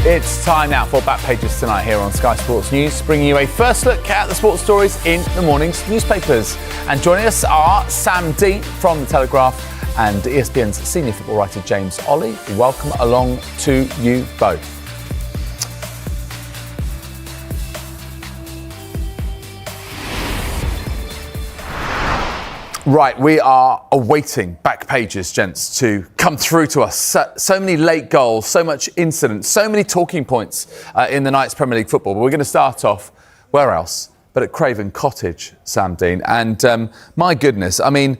It's time now for Back Pages tonight here on Sky Sports News, bringing you a first look at the sports stories in the morning's newspapers. And joining us are Sam Dean from The Telegraph and ESPN's senior football writer James Olley. Welcome along to you both. Right, we are awaiting Back Pages, gents, to come through to us. So many late goals, so much incident, so many talking points in the night's Premier League football. But we're going to start off, where else but at Craven Cottage, Sam Dean. And my goodness, I mean,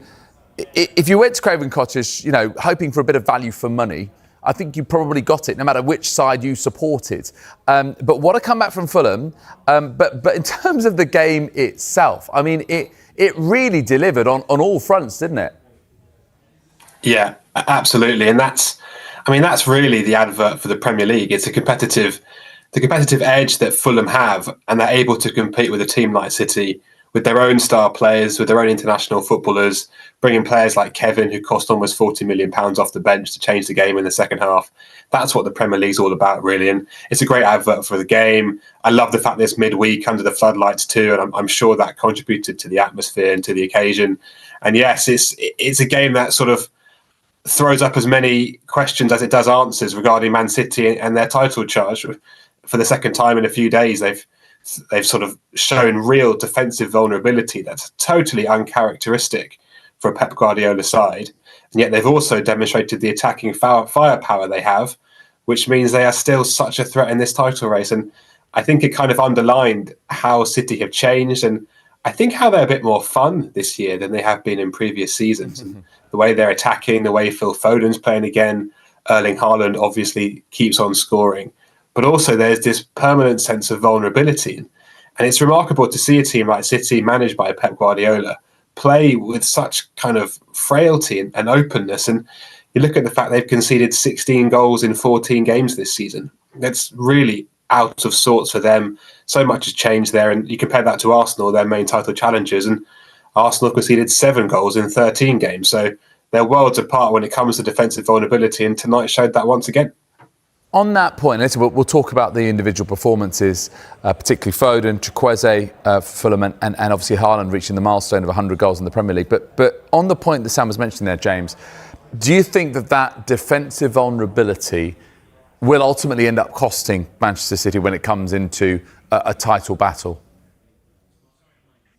if you went to Craven Cottage, you know, hoping for a bit of value for money, I think you probably got it, no matter which side you supported. But what a comeback from Fulham. But in terms of the game itself, I mean, it really delivered on all fronts, didn't it? Yeah, absolutely. And that's really the advert for the Premier League. It's the competitive edge that Fulham have, and they're able to compete with a team like City with their own star players, with their own international footballers, bringing players like Kevin, who cost almost £40 million off the bench to change the game in the second half. That's what the Premier League's all about, really. And it's a great advert for the game. I love the fact that it's midweek under the floodlights too, and I'm sure that contributed to the atmosphere and to the occasion. And yes, it's a game that sort of throws up as many questions as it does answers regarding Man City and their title charge. For the second time in a few days, they've sort of shown real defensive vulnerability that's totally uncharacteristic for a Pep Guardiola side. And yet they've also demonstrated the attacking firepower they have, which means they are still such a threat in this title race. And I think it kind of underlined how City have changed, and I think how they're a bit more fun this year than they have been in previous seasons. And the way they're attacking, the way Phil Foden's playing again, Erling Haaland obviously keeps on scoring. But also there's this permanent sense of vulnerability. And it's remarkable to see a team like City, managed by Pep Guardiola, play with such kind of frailty and openness. And you look at the fact they've conceded 16 goals in 14 games this season. That's really out of sorts for them. So much has changed there. And you compare that to Arsenal, their main title challengers, and Arsenal conceded 7 goals in 13 games. So they're worlds apart when it comes to defensive vulnerability. And tonight showed that once again. On that point, we'll talk about the individual performances, particularly Foden, Chukwueze for Fulham, and obviously Haaland reaching the milestone of 100 goals in the Premier League. But on the point that Sam was mentioning there, James, do you think that defensive vulnerability will ultimately end up costing Manchester City when it comes into a title battle?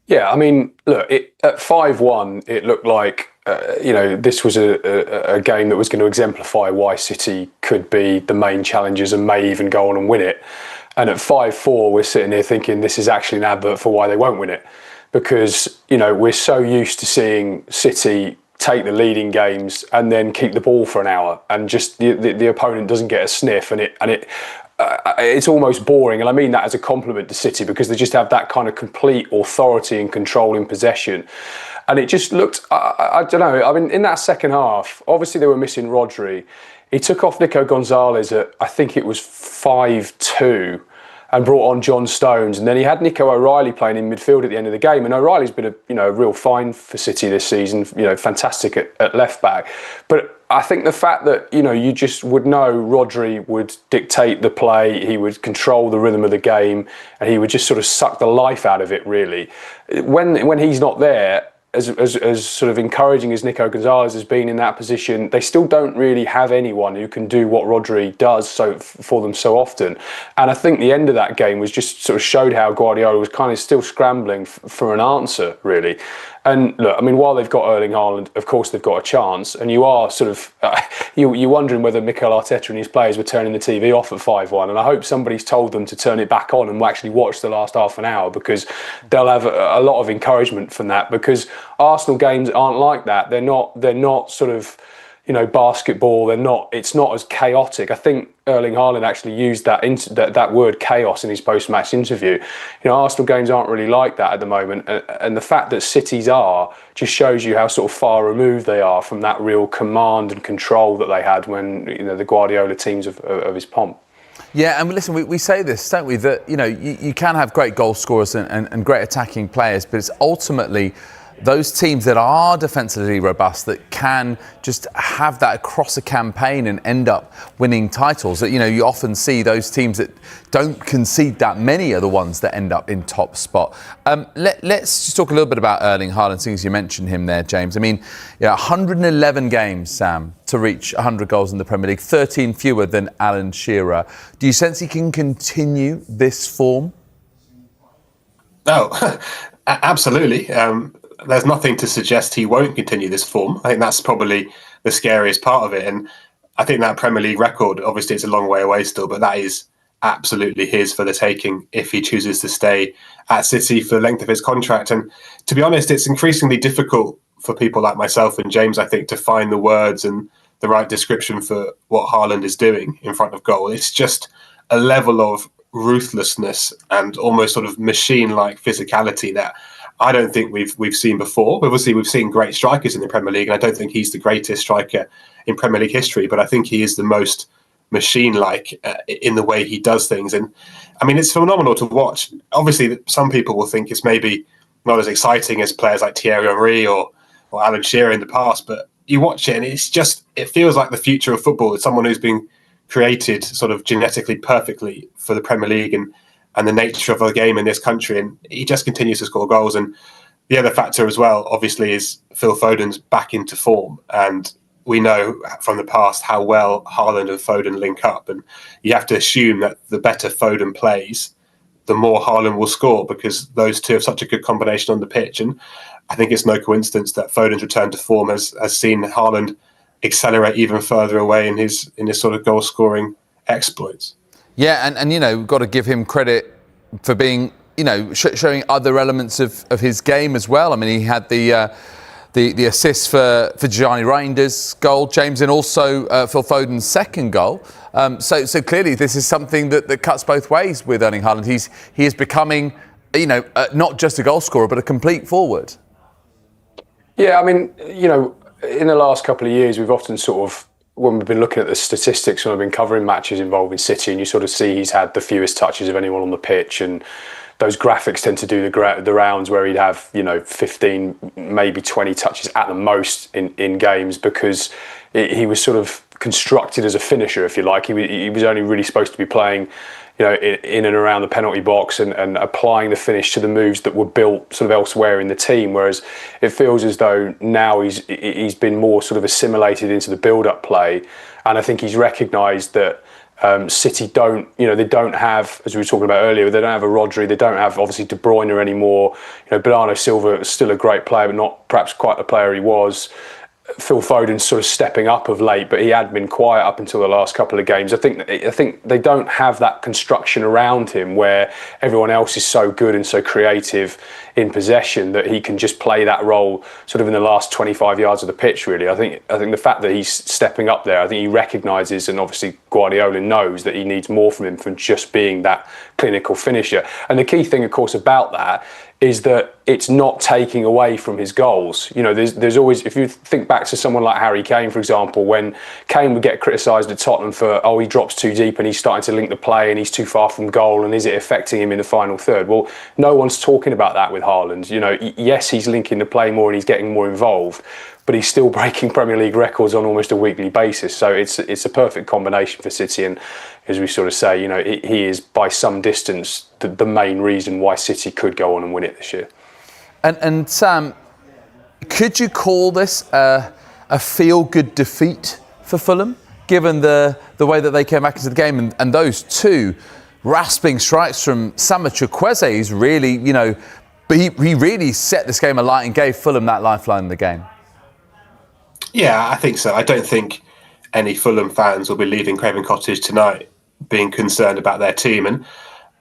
Yeah, I mean, look, at 5-1, it looked like this was a game that was going to exemplify why City could be the main challengers and may even go on and win it. And at 5-4, we're sitting here thinking this is actually an advert for why they won't win it. Because, we're so used to seeing City take the lead in games and then keep the ball for an hour, and just the opponent doesn't get a sniff, and it's almost boring. And I mean that as a compliment to City, because they just have that kind of complete authority and control in possession. And it just looked, I don't know, I mean, in that second half, obviously they were missing Rodri. He took off Nico Gonzalez at, I think it was 5-2, and brought on John Stones. And then he had Nico O'Reilly playing in midfield at the end of the game. And O'Reilly's been a real find for City this season, fantastic at left back. But I think the fact that, you just would know Rodri would dictate the play, he would control the rhythm of the game, and he would just sort of suck the life out of it, really. When he's not there, as sort of encouraging as Nico Gonzalez has been in that position, they still don't really have anyone who can do what Rodri does for them so often. And I think the end of that game was just sort of showed how Guardiola was kind of still scrambling for an answer, really. And look, I mean, while they've got Erling Haaland, of course they've got a chance. And you are sort of, you're wondering whether Mikel Arteta and his players were turning the TV off at 5-1. And I hope somebody's told them to turn it back on and actually watch the last half an hour, because they'll have a lot of encouragement from that. Because Arsenal games aren't like that. They're not sort of, basketball. It's not as chaotic. I think Erling Haaland actually used that word chaos in his post-match interview. Arsenal games aren't really like that at the moment, and the fact that City's are just shows you how sort of far removed they are from that real command and control that they had when the Guardiola teams of his pomp. Yeah, and listen, we say this, don't we, that you can have great goal scorers and great attacking players, but it's ultimately those teams that are defensively robust, that can just have that across a campaign and end up winning titles. That, you often see those teams that don't concede that many are the ones that end up in top spot. Let's just talk a little bit about Erling Haaland, since you mentioned him there, James. I mean, 111 games, Sam, to reach 100 goals in the Premier League, 13 fewer than Alan Shearer. Do you sense he can continue this form? Oh, absolutely. There's nothing to suggest he won't continue this form. I think that's probably the scariest part of it. And I think that Premier League record, obviously it's a long way away still, but that is absolutely his for the taking if he chooses to stay at City for the length of his contract. And to be honest, it's increasingly difficult for people like myself and James, I think, to find the words and the right description for what Haaland is doing in front of goal. It's just a level of ruthlessness and almost sort of machine-like physicality that I don't think we've seen before. Obviously, we've seen great strikers in the Premier League, and I don't think he's the greatest striker in Premier League history, but I think he is the most machine-like in the way he does things. And I mean, it's phenomenal to watch. Obviously, some people will think it's maybe not as exciting as players like Thierry Henry or Alan Shearer in the past, but you watch it and it feels like the future of football. It's someone who's been created sort of genetically perfectly for the Premier League and the nature of the game in this country, and he just continues to score goals. And the other factor as well, obviously, is Phil Foden's back into form, and we know from the past how well Haaland and Foden link up, and you have to assume that the better Foden plays, the more Haaland will score, because those two have such a good combination on the pitch. And I think it's no coincidence that Foden's return to form has seen Haaland accelerate even further away in his sort of goal scoring exploits. Yeah, and we've got to give him credit for being, showing other elements of his game as well. I mean, he had the assist for Gianni Reinders' goal, James, and also Phil Foden's second goal. So clearly this is something that cuts both ways with Erling Haaland. He is becoming, not just a goal scorer, but a complete forward. Yeah, I mean, in the last couple of years, we've often sort of, when we've been looking at the statistics when I've been covering matches involving City, and you sort of see he's had the fewest touches of anyone on the pitch, and those graphics tend to do the rounds where he'd have 15, maybe 20 touches at the most in games, because he was sort of constructed as a finisher, if you like. He was only really supposed to be playing in and around the penalty box and applying the finish to the moves that were built sort of elsewhere in the team. Whereas it feels as though now he's been more sort of assimilated into the build-up play, and I think he's recognised that City don't have, as we were talking about earlier, they don't have a Rodri, they don't have obviously De Bruyne anymore. Bernardo Silva is still a great player, but not perhaps quite the player he was. Phil Foden's sort of stepping up of late, but he had been quiet up until the last couple of games. I think they don't have that construction around him where everyone else is so good and so creative in possession that he can just play that role sort of in the last 25 yards of the pitch, really. I think the fact that he's stepping up there, I think he recognises, and obviously Guardiola knows, that he needs more from him from just being that clinical finisher. And the key thing, of course, about that is that it's not taking away from his goals. There's always, if you think back to someone like Harry Kane, for example, when Kane would get criticised at Tottenham for, he drops too deep and he's starting to link the play and he's too far from goal, and is it affecting him in the final third? Well, no one's talking about that with Haaland. Yes, he's linking the play more and he's getting more involved, but he's still breaking Premier League records on almost a weekly basis. So it's a perfect combination for City, and as we sort of say, he is by some distance the main reason why City could go on and win it this year. And Sam, could you call this a feel-good defeat for Fulham, given the way that they came back into the game and those two rasping strikes from Samba Chukwueze? He's really, he really set this game alight and gave Fulham that lifeline in the game. Yeah, I think so. I don't think any Fulham fans will be leaving Craven Cottage tonight being concerned about their team. And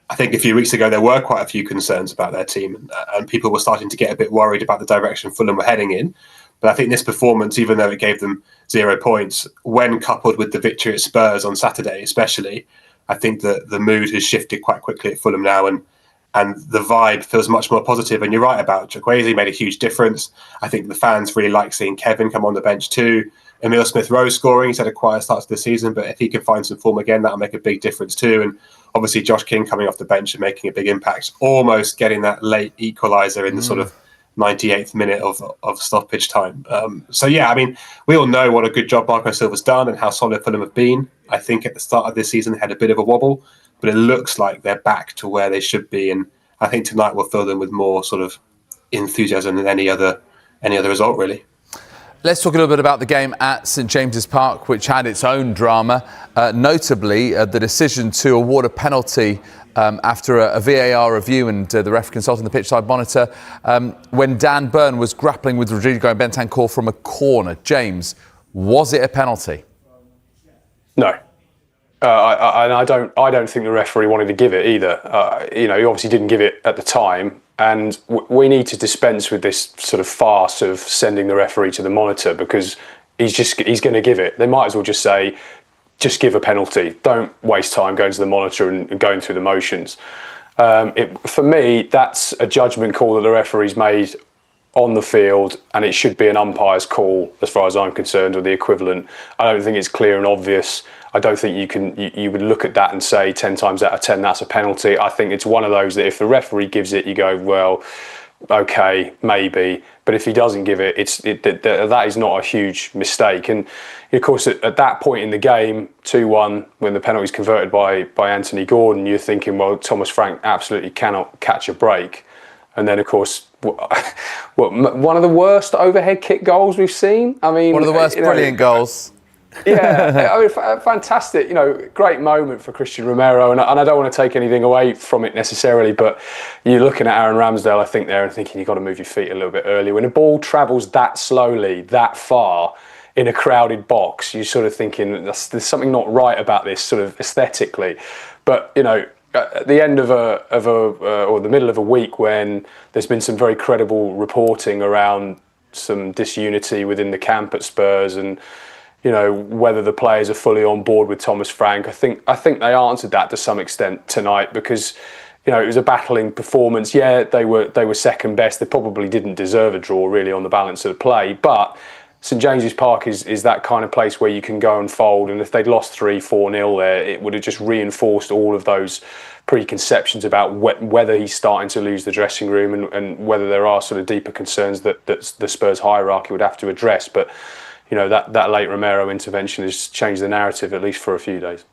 I think a few weeks ago there were quite a few concerns about their team, and people were starting to get a bit worried about the direction Fulham were heading in. But I think this performance, even though it gave them 0 points, when coupled with the victory at Spurs on Saturday especially, I think that the mood has shifted quite quickly at Fulham now, and the vibe feels much more positive. And you're right about Chukwueze, made a huge difference. I think the fans really like seeing Kevin come on the bench too. Emile Smith-Rowe scoring. He's had a quiet start to the season, but if he can find some form again, that'll make a big difference too. And obviously Josh King coming off the bench and making a big impact, almost getting that late equaliser in the sort of 98th minute of stoppage time. So yeah, I mean, we all know what a good job Marco Silva's done and how solid Fulham have been. I think at the start of this season they had a bit of a wobble, but it looks like they're back to where they should be, and I think tonight will fill them with more sort of enthusiasm than any other result, really. Let's talk a little bit about the game at St James's Park, which had its own drama, notably the decision to award a penalty after a VAR review and the referee consulting the pitchside monitor when Dan Burn was grappling with Rodrigo Bentancur from a corner. James, was it a penalty? No. I don't think the referee wanted to give it either. He obviously didn't give it at the time, and we need to dispense with this sort of farce of sending the referee to the monitor, because he's going to give it. They might as well just say, just give a penalty. Don't waste time going to the monitor and going through the motions. For me, that's a judgment call that the referee's made on the field, and it should be an umpire's call as far as I'm concerned, or the equivalent. I don't think it's clear and obvious. I don't think you would look at that and say 10 times out of 10 that's a penalty. I think it's one of those that if the referee gives it, you go, well, okay, maybe. But if he doesn't give it, that is not a huge mistake. And of course, at that point in the game, 2-1, when the penalty is converted by Anthony Gordon, you're thinking, well, Thomas Frank absolutely cannot catch a break. And then, of course, one of the worst overhead kick goals we've seen. I mean, one of the worst brilliant goals. Yeah, I mean, fantastic. Great moment for Christian Romero, and I don't want to take anything away from it necessarily, but you're looking at Aaron Ramsdale, I think, there, and thinking you've got to move your feet a little bit earlier. When a ball travels that slowly, that far in a crowded box, you're sort of thinking there's something not right about this, sort of aesthetically. But at the end of or the middle of a week when there's been some very credible reporting around some disunity within the camp at Spurs, and whether the players are fully on board with Thomas Frank, I think they answered that to some extent tonight, because it was a battling performance. Yeah, they were second best. They probably didn't deserve a draw really on the balance of the play, but St James's Park is that kind of place where you can go and fold, and if they'd lost 3-4-0 there, it would have just reinforced all of those preconceptions about whether he's starting to lose the dressing room, and whether there are sort of deeper concerns that the Spurs hierarchy would have to address. But that late Romero intervention has changed the narrative, at least for a few days.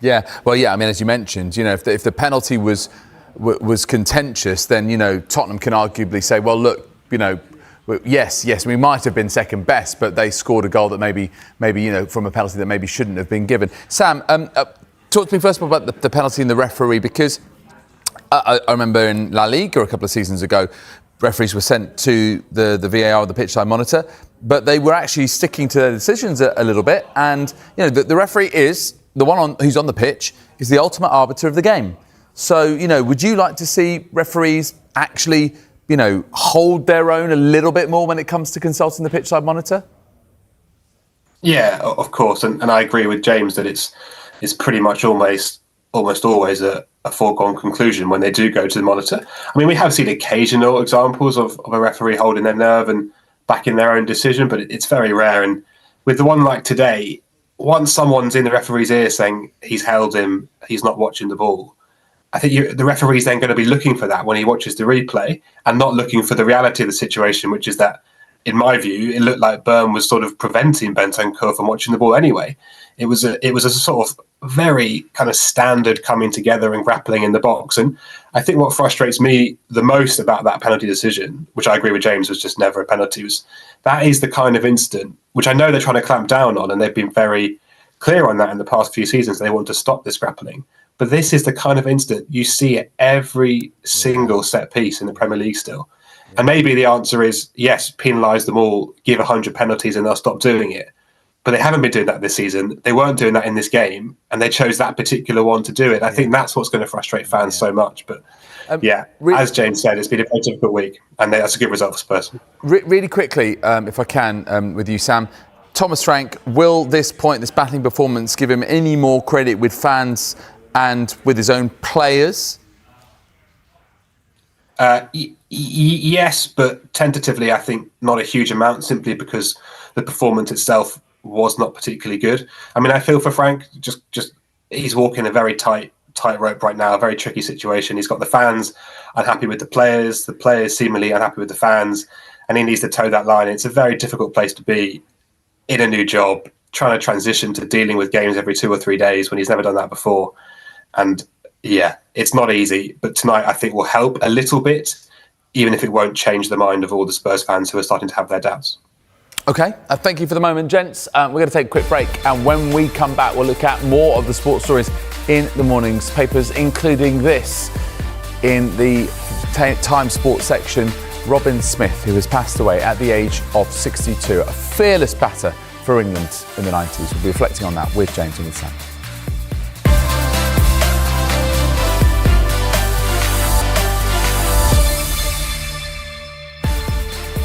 Yeah, well, yeah. I mean, as you mentioned, if the penalty was contentious, then Tottenham can arguably say, well, look, yes, we might have been second best, but they scored a goal that maybe from a penalty that maybe shouldn't have been given. Sam, talk to me first of all about the penalty and the referee, because I remember in La Liga a couple of seasons ago, referees were sent to the VAR, the pitchside monitor, but they were actually sticking to their decisions a little bit. And the referee is the one who's on the pitch, is the ultimate arbiter of the game. So would you like to see referees actually hold their own a little bit more when it comes to consulting the pitchside monitor? Yeah, of course, and I agree with James that it's pretty much almost always a foregone conclusion when they do go to the monitor. I mean, we have seen occasional examples of a referee holding their nerve and backing their own decision, but it's very rare. And with the one like today, once someone's in the referee's ear saying he's held him, he's not watching the ball, I think the referee's then going to be looking for that when he watches the replay, and not looking for the reality of the situation, which is that, in my view, it looked like Burn was sort of preventing Bentancur from watching the ball anyway. It was a sort of very kind of standard coming together and grappling in the box. And I think what frustrates me the most about that penalty decision, which I agree with James was just never a penalty, was that is the kind of incident which I know they're trying to clamp down on, and they've been very clear on that in the past few seasons. They want to stop this grappling. But this is the kind of incident you see at every single set piece in the Premier League still. And maybe the answer is, yes, penalise them all, give 100 penalties and they'll stop doing it. But they haven't been doing that this season. They weren't doing that in this game, and they chose that particular one to do it. I think that's what's going to frustrate fans so much. But as James said, it's been a very difficult week, and that's a good result for Spurs. Really quickly, if I can, with you, Sam, Thomas Frank, will this battling performance, give him any more credit with fans and with his own players? Yes, but tentatively, I think not a huge amount, simply because the performance itself was not particularly good. I mean, I feel for Frank, just he's walking a very tight tightrope right now, a very tricky situation. He's got the fans unhappy with the players seemingly unhappy with the fans, and he needs to toe that line. It's a very difficult place to be in a new job, trying to transition to dealing with games every 2 or 3 days when he's never done that before. And yeah, it's not easy, but tonight I think will help a little bit, even if it won't change the mind of all the Spurs fans who are starting to have their doubts. OK, thank you for the moment, gents. We're going to take a quick break, and when we come back, we'll look at more of the sports stories in the morning's papers, including this. In the Time Sports section, Robin Smith, who has passed away at the age of 62, a fearless batter for England in the 90s. We'll be reflecting on that with James and with Sam.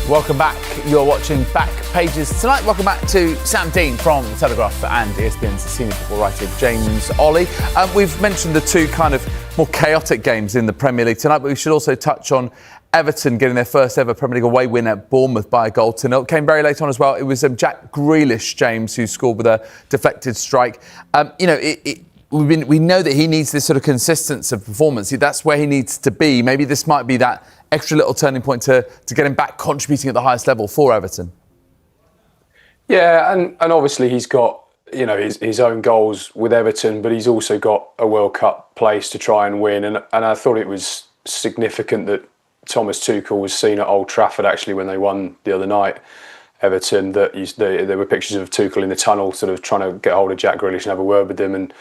Welcome back. You're watching Back Pages tonight. Welcome back to Sam Dean from The Telegraph and ESPN's senior football writer James Ollie. We've mentioned the two kind of more chaotic games in the Premier League tonight, but we should also touch on Everton getting their first ever Premier League away win at Bournemouth by a goal to nil. It came very late on as well. It was Jack Grealish, James, who scored with a deflected strike. We know that he needs this sort of consistency of performance. That's where he needs to be. Maybe this might be that extra little turning point to get him back contributing at the highest level for Everton. Yeah, and obviously he's got his own goals with Everton, but he's also got a World Cup place to try and win. And I thought it was significant that Thomas Tuchel was seen at Old Trafford actually when they won the other night, Everton. There were pictures of Tuchel in the tunnel, sort of trying to get hold of Jack Grealish and have a word with him, and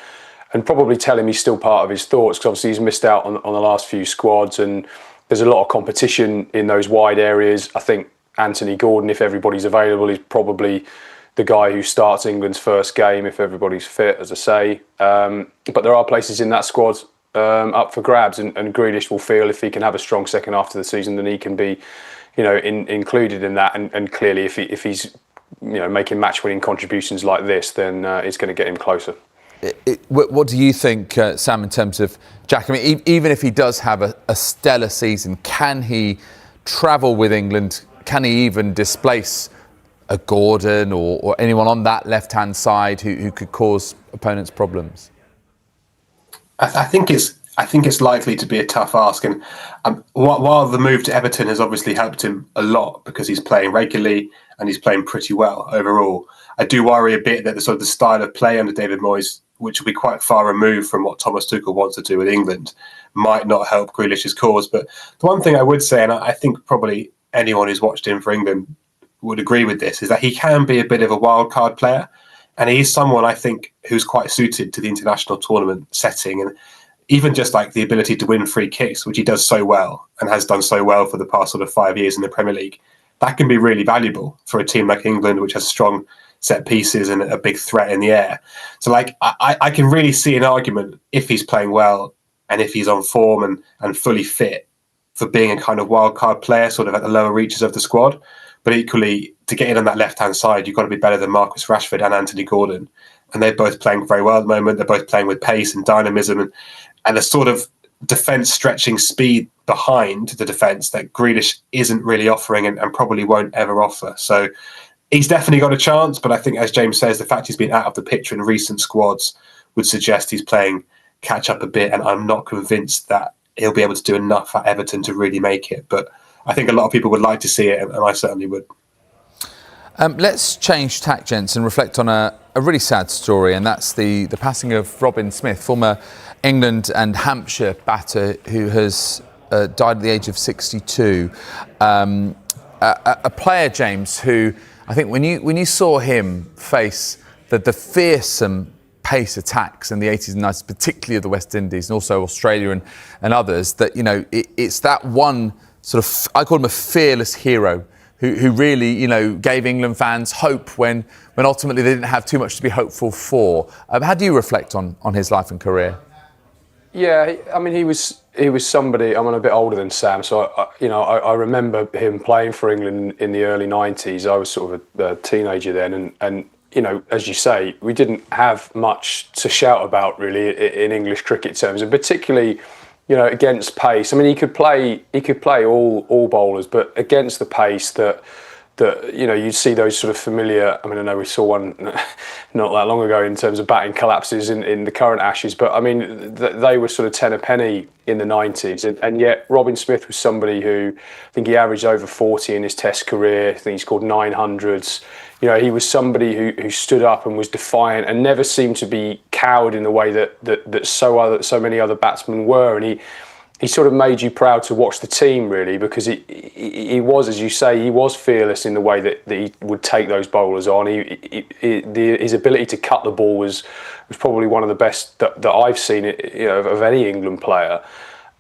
probably tell him he's still part of his thoughts, because obviously he's missed out on the last few squads, and there's a lot of competition in those wide areas. I think Anthony Gordon, if everybody's available, is probably the guy who starts England's first game if everybody's fit, as I say. But there are places in that squad up for grabs, and Grealish will feel if he can have a strong second half to the season, then he can be, included in that. And clearly, if he's making match-winning contributions like this, then it's going to get him closer. What do you think, Sam, in terms of Jack? I mean, even if he does have a stellar season, can he travel with England? Can he even displace a Gordon or anyone on that left-hand side who could cause opponents problems? I think it's likely to be a tough ask, and while the move to Everton has obviously helped him a lot because he's playing regularly and he's playing pretty well overall, I do worry a bit that the style of play under David Moyes, which will be quite far removed from what Thomas Tuchel wants to do with England, might not help Grealish's cause. But the one thing I would say, and I think probably anyone who's watched him for England would agree with this, is that he can be a bit of a wild card player, and he is someone I think who's quite suited to the international tournament setting, and even just like the ability to win free kicks, which he does so well and has done so well for the past 5 years in the Premier League. That can be really valuable for a team like England, which has strong set pieces and a big threat in the air. So I can really see an argument, if he's playing well and if he's on form and fully fit, for being a kind of wild card player at the lower reaches of the squad. But equally, to get in on that left hand side, you've got to be better than Marcus Rashford and Anthony Gordon, and they're both playing very well at the moment. They're both playing with pace and dynamism and a sort of defence stretching speed behind the defence that Grealish isn't really offering and probably won't ever offer. So he's definitely got a chance, but I think, as James says, the fact he's been out of the picture in recent squads would suggest he's playing catch up a bit, and I'm not convinced that he'll be able to do enough at Everton to really make it. But I think a lot of people would like to see it, and I certainly would. Let's change tack, gents, and reflect on a really sad story, and that's the passing of Robin Smith, former England and Hampshire batter who has died at the age of 62. A player, James, who I think when you saw him face the fearsome pace attacks in the 80s and 90s, particularly of the West Indies and also Australia and others, that it's that one sort of, I call him a fearless hero who really gave England fans hope when ultimately they didn't have too much to be hopeful for. How do you reflect on his life and career? Yeah, I mean, he was somebody. I'm a bit older than Sam, so I remember him playing for England in the early 90s. I was sort of a teenager then, and as you say, we didn't have much to shout about really in English cricket terms, and particularly against pace. I mean, he could play all bowlers, but against the pace that that, you know, you'd see those sort of familiar. I mean, I know we saw one not that long ago in terms of batting collapses in the current Ashes, but I mean, they were sort of 10 a penny in the 90s, and yet Robin Smith was somebody who, I think he averaged over 40 in his Test career. I think he scored 900s. You know, he was somebody who stood up and was defiant and never seemed to be cowed in the way that so many other batsmen were, and he sort of made you proud to watch the team, really, because he was, as you say, he was fearless in the way that he would take those bowlers on. His ability to cut the ball was probably one of the best that I've seen, you know, of any England player.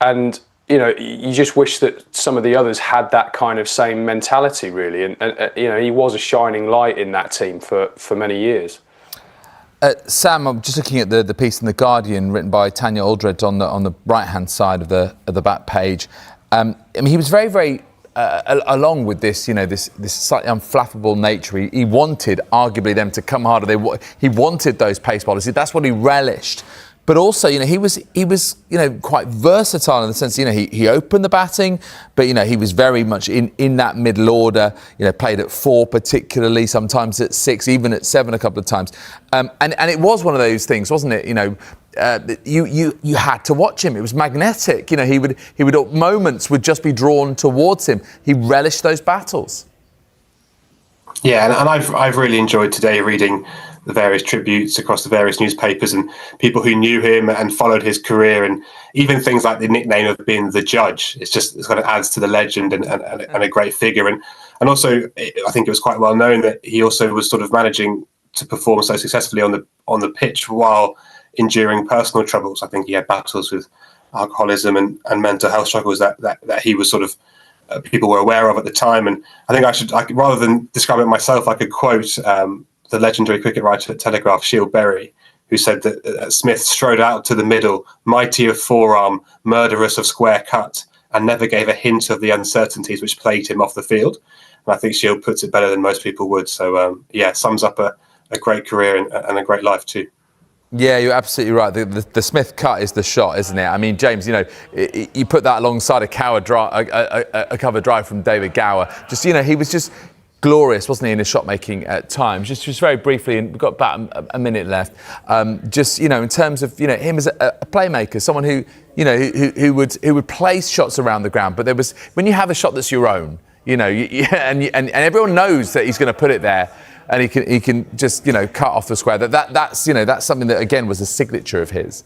And, you know, you just wish that some of the others had that kind of same mentality, really. And you know, he was a shining light in that team for many years. Sam, I'm just looking at the piece in The Guardian written by Tanya Aldred on the right-hand side of the back page. I mean, he was very, very, along with this, you know, this slightly unflappable nature. He wanted, arguably, them to come harder. He wanted those pace bowlers. That's what he relished. But also, you know, he was, you know, quite versatile in the sense, you know, he opened the batting, but, you know, he was very much in that middle order, you know, played at 4 particularly, sometimes at 6, even at 7 a couple of times. And it was one of those things, wasn't it? You know, you had to watch him. It was magnetic. You know, he would moments would just be drawn towards him. He relished those battles. Yeah, and I've really enjoyed today reading the various tributes across the various newspapers and people who knew him and followed his career, and even things like the nickname of being the judge. It kind of adds to the legend and a great figure. And also, I think it was quite well known that he also was sort of managing to perform so successfully on the pitch while enduring personal troubles. I think he had battles with alcoholism and mental health struggles that he was sort of people were aware of at the time. And I think rather than describe it myself, I could quote the legendary cricket writer at Telegraph, Shield Berry, who said that Smith strode out to the middle, mighty of forearm, murderous of square cut, and never gave a hint of the uncertainties which plagued him off the field. And I think Shield puts it better than most people would. So, sums up a great career and a great life too. Yeah, you're absolutely right. The Smith cut is the shot, isn't it? I mean, James, you know, you put that alongside a cover drive from David Gower. Just, you know, he was just glorious, wasn't he, in his shot making at times? Just very briefly, and we've got about a minute left. Just, you know, in terms of, you know, him as a playmaker, someone who, you know, who would place shots around the ground. But there was, when you have a shot that's your own, you know, and everyone knows that he's going to put it there, and he can just, you know, cut off the square. That's, you know, that's something that again was a signature of his.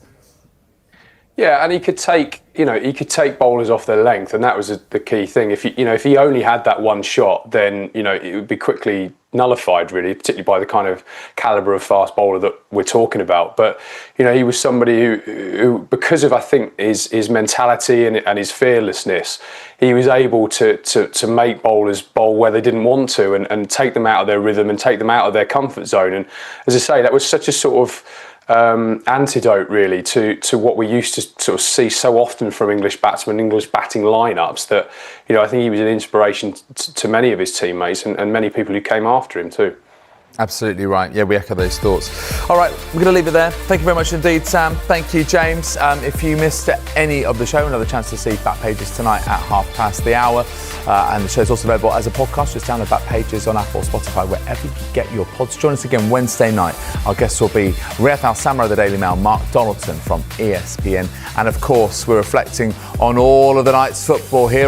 Yeah, and he could take bowlers off their length, and that was the key thing. If he only had that one shot, then, you know, it would be quickly nullified, really, particularly by the kind of calibre of fast bowler that we're talking about. But, you know, he was somebody who because of, I think, his mentality and his fearlessness, he was able to make bowlers bowl where they didn't want to, and take them out of their rhythm and take them out of their comfort zone. And as I say, that was such a sort of antidote, really, to what we used to sort of see so often from English batsmen, English batting lineups, that, you know, I think he was an inspiration to many of his teammates and many people who came after him too. Absolutely right. Yeah, we echo those thoughts. All right, we're going to leave it there. Thank you very much indeed, Sam. Thank you, James. If you missed any of the show, another chance to see Back Pages tonight at 1:30. And the show's also available as a podcast. Just download Back Pages on Apple, Spotify, wherever you get your pods. Join us again Wednesday night. Our guests will be Riyadh Al-Samra of the Daily Mail, Mark Donaldson from ESPN. And of course, we're reflecting on all of the night's football here